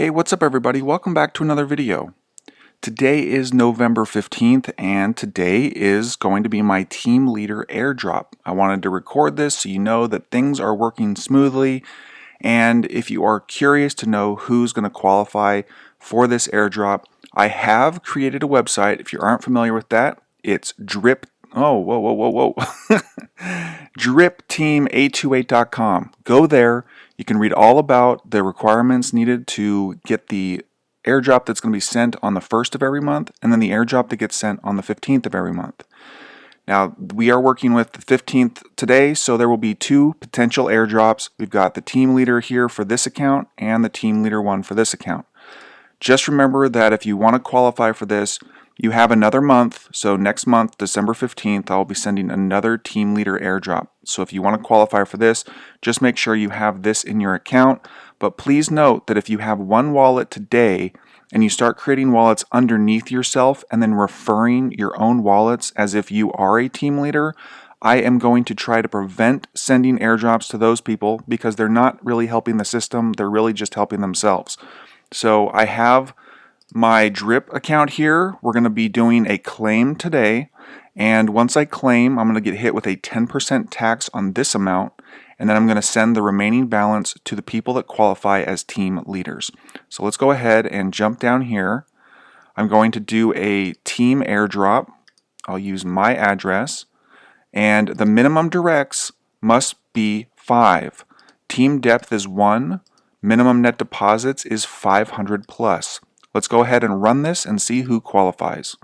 Hey, what's up everybody? Welcome back to another video. Today is November 15th and today is going to be my team leader airdrop. I wanted to record this so you know that things are working smoothly, and if you are curious to know who's going to qualify for this airdrop, I have created a website. If you aren't familiar with that, it's DRIP DRIPteam828.com. Go there. You can read all about the requirements needed to get the airdrop that's going to be sent on the 1st of every month, and then the airdrop that gets sent on the 15th of every month. Now, we are working with the 15th today, so there will be two potential airdrops. We've got the team leader here for this account and the team leader one for this account. Just remember that if you want to qualify for this, you have another month. So next month, December 15th, I'll be sending another team leader airdrop. So if you want to qualify for this, just make sure you have this in your account. But please note that if you have one wallet today and you start creating wallets underneath yourself and then referring your own wallets as if you are a team leader, I am going to try to prevent sending airdrops to those people because they're not really helping the system. They're really just helping themselves. So I have my DRIP account here. We're going to be doing a claim today, and once I claim, I'm going to get hit with a 10% tax on this amount, and then I'm going to send the remaining balance to the people that qualify as team leaders. So let's go ahead and jump down here. I'm going to do a team airdrop. I'll use my address, and the minimum directs must be 5. Team depth is 1. Minimum net deposits is 500 plus. Let's go ahead and run this and see who qualifies.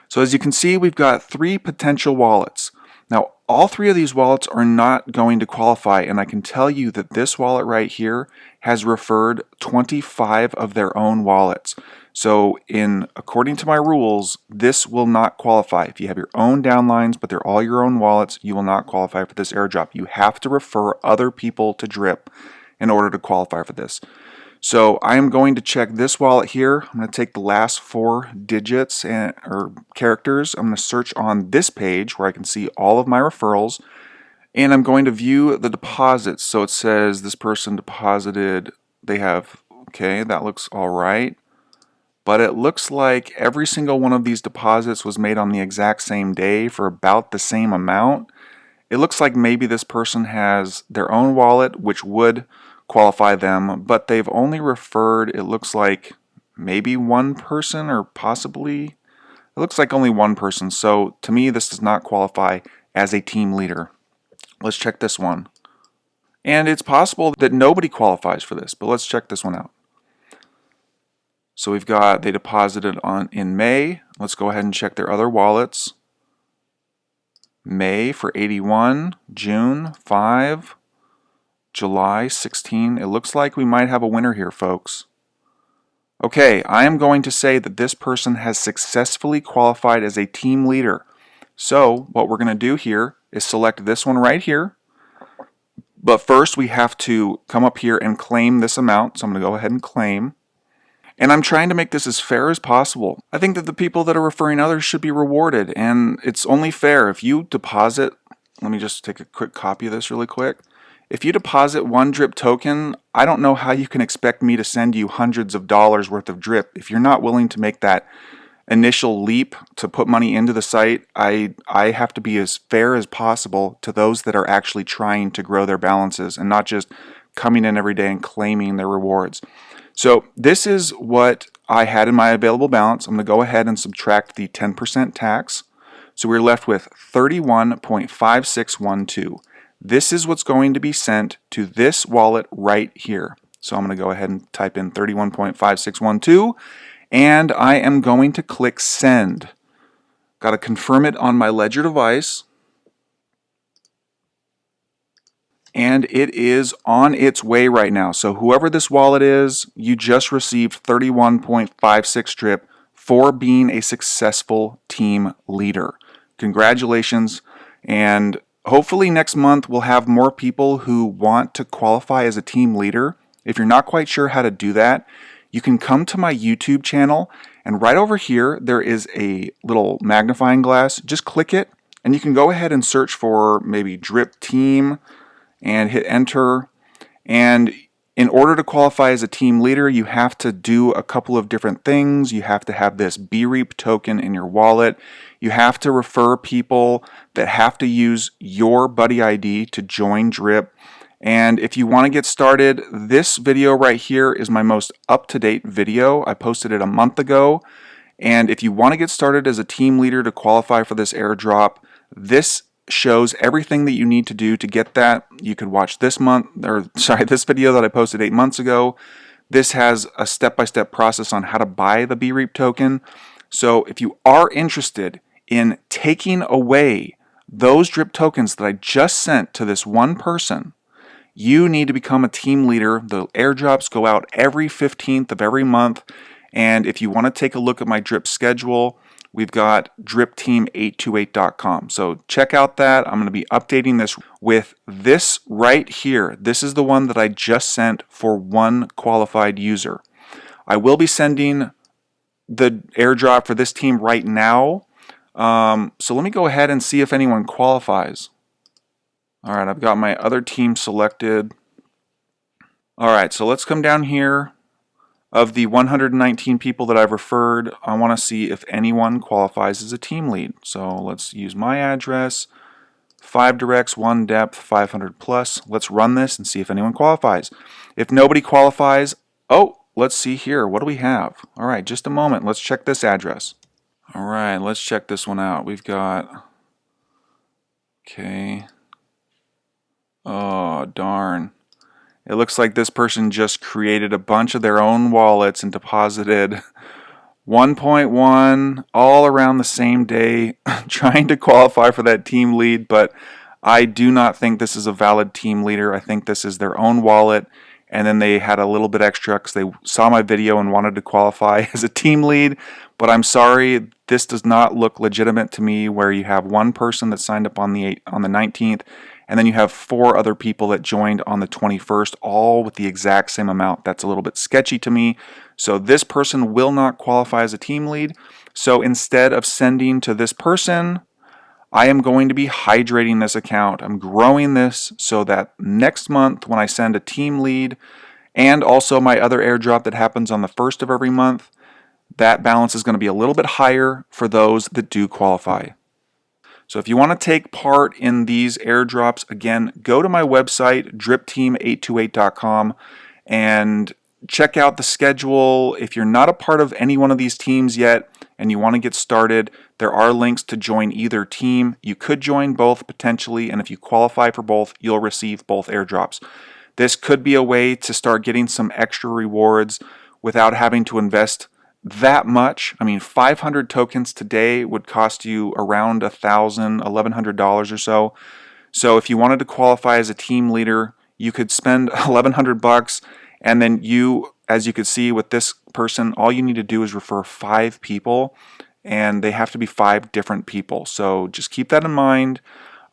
So as you can see, we've got 3 potential wallets. Now, all 3 of these wallets are not going to qualify, and I can tell you that this wallet right here has referred 25 of their own wallets. So according to my rules, this will not qualify. If you have your own downlines, but they're all your own wallets, you will not qualify for this airdrop. You have to refer other people to DRIP in order to qualify for this. So I am going to check this wallet here. I'm going to take the last 4 digits or characters. I'm going to search on this page where I can see all of my referrals, and I'm going to view the deposits. So it says this person deposited, okay, that looks all right. But it looks like every single one of these deposits was made on the exact same day for about the same amount. It looks like maybe this person has their own wallet, which would qualify them, but they've only referred, it looks like maybe one person, or possibly, it looks like only one person. So to me, this does not qualify as a team leader. Let's check this one. And it's possible that nobody qualifies for this, but let's check this one out. So we've got, they deposited in May. Let's go ahead and check their other wallets. May for 81, June 5, July 16. It looks like we might have a winner here, folks. Okay, I am going to say that this person has successfully qualified as a team leader. So what we're going to do here is select this one right here. But first we have to come up here and claim this amount. So I'm going to go ahead and claim. And I'm trying to make this as fair as possible. I think that the people that are referring others should be rewarded, and it's only fair if you deposit. Let me just take a quick copy of this really quick. If you deposit 1 DRIP token, I don't know how you can expect me to send you hundreds of dollars worth of DRIP. If you're not willing to make that initial leap to put money into the site, I have to be as fair as possible to those that are actually trying to grow their balances and not just coming in every day and claiming their rewards. So this is what I had in my available balance. I'm going to go ahead and subtract the 10% tax. So we're left with 31.5612. This is what's going to be sent to this wallet right here. So I'm going to go ahead and type in 31.5612, and I am going to click send. Got to confirm it on my Ledger device. And it is on its way right now. So whoever this wallet is, you just received 31.56 DRIP for being a successful team leader. Congratulations, and hopefully next month we'll have more people who want to qualify as a team leader. If you're not quite sure how to do that, you can come to my YouTube channel, and right over here there is a little magnifying glass. Just click it and you can go ahead and search for maybe DRIP team and hit enter, and In order to qualify as a team leader, you have to do a couple of different things. You have to have this BRIP token in your wallet. You have to refer people that have to use your buddy ID to join DRIP. And if you want to get started, this video right here is my most up-to-date video. I posted it a month ago. And if you want to get started as a team leader to qualify for this airdrop, this shows everything that you need to do to get that. You could watch this video that I posted 8 months ago. This has a step-by-step process on how to buy the BRIP token. So if you are interested in taking away those DRIP tokens that I just sent to this one person, you need to become a team leader. The airdrops go out every 15th of every month. And if you want to take a look at my DRIP schedule, we've got dripteam828.com. So check out that. I'm going to be updating this with this right here. This is the one that I just sent for one qualified user. I will be sending the airdrop for this team right now. So let me go ahead and see if anyone qualifies. All right, I've got my other team selected. All right, so let's come down here. Of the 119 people that I've referred, I want to see if anyone qualifies as a team lead. So let's use my address, 5 directs, 1 depth, 500 plus. Let's run this and see if anyone qualifies. If nobody qualifies, oh, let's see here. What do we have? All right, just a moment. Let's check this address. All right, let's check this one out. We've got, okay. Oh, darn. It looks like this person just created a bunch of their own wallets and deposited 1.1 all around the same day trying to qualify for that team lead, but I do not think this is a valid team leader. I think this is their own wallet, and then they had a little bit extra because they saw my video and wanted to qualify as a team lead, but I'm sorry, this does not look legitimate to me where you have one person that signed up on the 19th, and then you have 4 other people that joined on the 21st, all with the exact same amount. That's a little bit sketchy to me. So this person will not qualify as a team lead. So instead of sending to this person, I am going to be hydrating this account. I'm growing this so that next month when I send a team lead and also my other airdrop that happens on the 1st of every month, that balance is going to be a little bit higher for those that do qualify. So if you want to take part in these airdrops, again, go to my website, dripteam828.com, and check out the schedule. If you're not a part of any one of these teams yet and you want to get started, there are links to join either team. You could join both potentially, and if you qualify for both, you'll receive both airdrops. This could be a way to start getting some extra rewards without having to invest that much. I mean, 500 tokens today would cost you around $1,000, $1,100 or so. So if you wanted to qualify as a team leader, you could spend $1,100, and then you, as you could see with this person, all you need to do is refer 5 people, and they have to be 5 different people. So just keep that in mind.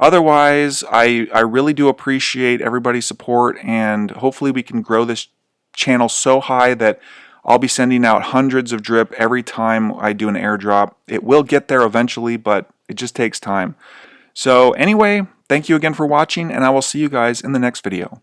Otherwise, I really do appreciate everybody's support, and hopefully we can grow this channel so high that I'll be sending out hundreds of DRIP every time I do an airdrop. It will get there eventually, but it just takes time. So anyway, thank you again for watching, and I will see you guys in the next video.